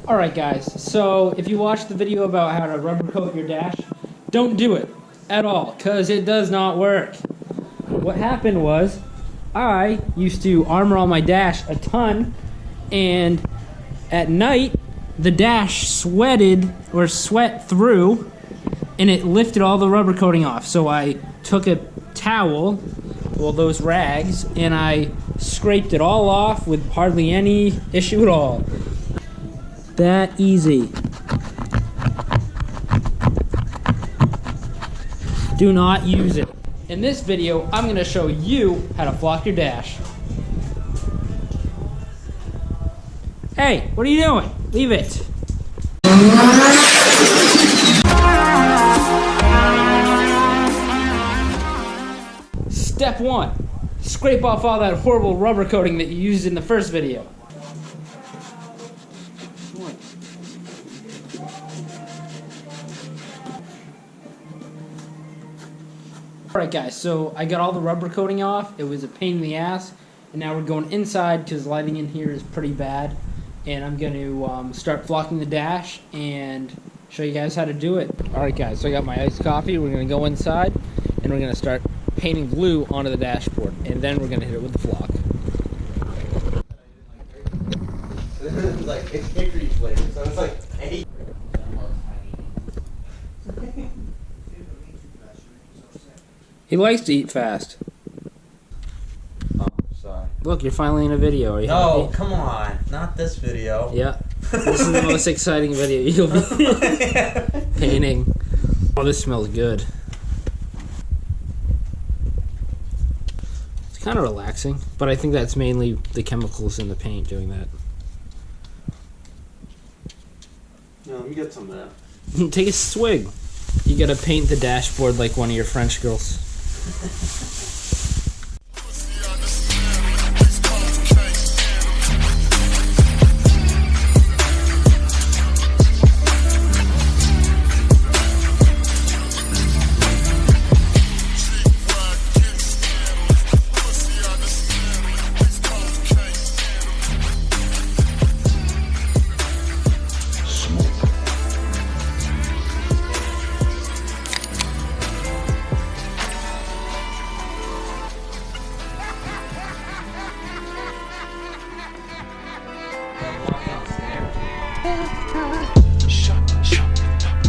Alright guys, so if you watched the video about how to rubber coat your dash, don't do it at all, because it does not work. What happened was, I used to Armor All my dash a ton, and at night, the dash sweated, or sweat through, and it lifted all the rubber coating off. So I took a towel, well those rags, and I scraped it all off with hardly any issue at all. That easy. Do not use it. In this video, I'm gonna show you how to flock your dash. Hey, what are you doing? Leave it. Step 1. Scrape off all that horrible rubber coating that you used in the first video. Alright guys, so I got all the rubber coating off. It was a pain in the ass. And now we're going inside because lighting in here is pretty bad. And I'm going to start flocking the dash and show you guys how to do it. Alright guys, so I got my iced coffee. We're going to go inside and we're going to start painting glue onto the dashboard. And then we're going to hit it with the flock. This is like hickory flavor, so it's like, hey. He likes to eat fast. Oh, sorry. Look, you're finally in a video. Are you No, happy? come on. Not this video. Yeah. This is the most exciting video you'll be painting. Oh, this smells good. It's kind of relaxing, but I think that's mainly the chemicals in the paint doing that. Yeah, let me get some of that. Take a swig. You gotta paint the dashboard like one of your French girls.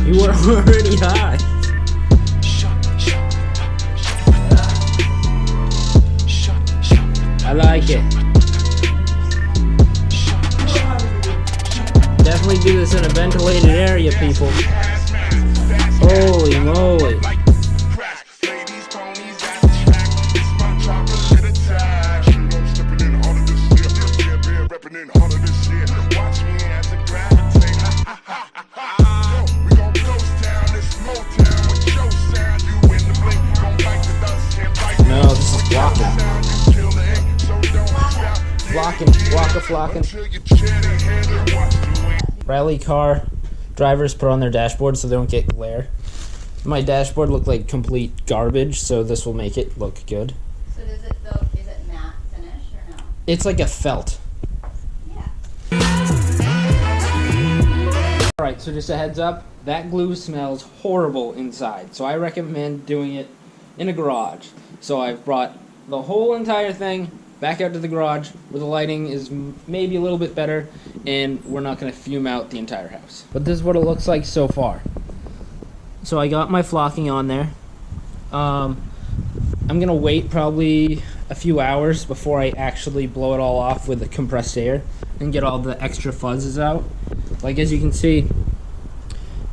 You were already high. I like it. Definitely do this in a ventilated area, people. Holy moly. Flocking. Rally car drivers put on their dashboard so they don't get glare. My dashboard looked like complete garbage, so this will make it look good. So does it though? Is it matte finish or no? It's like a felt. Yeah. Alright, so just a heads up, that glue smells horrible inside, so I recommend doing it in a garage. So I've brought the whole entire thing back out to the garage where the lighting is maybe a little bit better and we're not going to fume out the entire house. But this is what it looks like so far. So I got my flocking on there. I'm going to wait probably a few hours before I actually blow it all off with the compressed air and get all the extra fuzzes out. Like as you can see,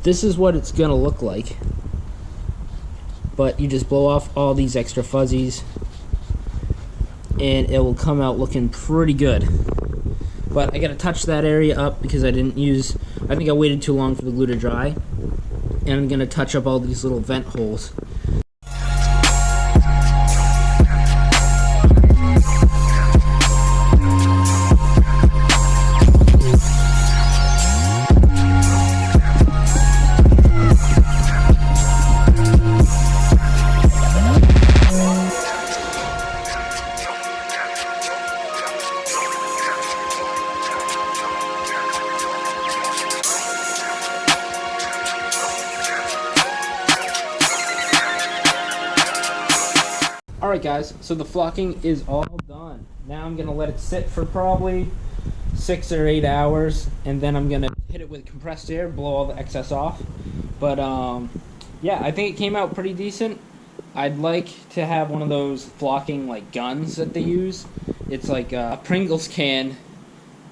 this is what it's going to look like. But you just blow off all these extra fuzzies and it will come out looking pretty good. But I gotta touch that area up because I think I waited too long for the glue to dry. And I'm gonna touch up all these little vent holes. Alright guys, so the flocking is all done. Now I'm going to let it sit for probably 6 or 8 hours, and then I'm going to hit it with compressed air, blow all the excess off. But yeah, I think it came out pretty decent. I'd like to have one of those flocking like guns that they use. It's like a Pringles can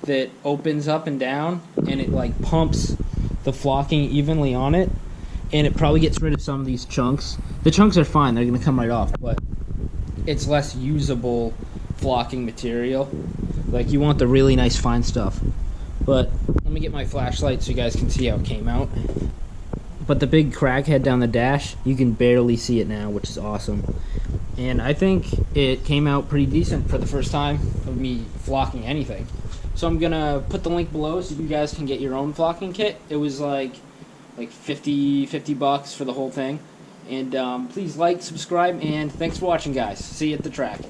that opens up and down, and it like pumps the flocking evenly on it, and it probably gets rid of some of these chunks. The chunks are fine, they're going to come right off, but it's less usable flocking material. Like, you want the really nice fine stuff. But let me get my flashlight so you guys can see how it came out. But the big crackhead down the dash, you can barely see it now, which is awesome. And I think it came out pretty decent for the first time of me flocking anything. So I'm gonna put the link below so you guys can get your own flocking kit. It was like 50 bucks for the whole thing. And please like, subscribe, and thanks for watching, guys. See you at the track.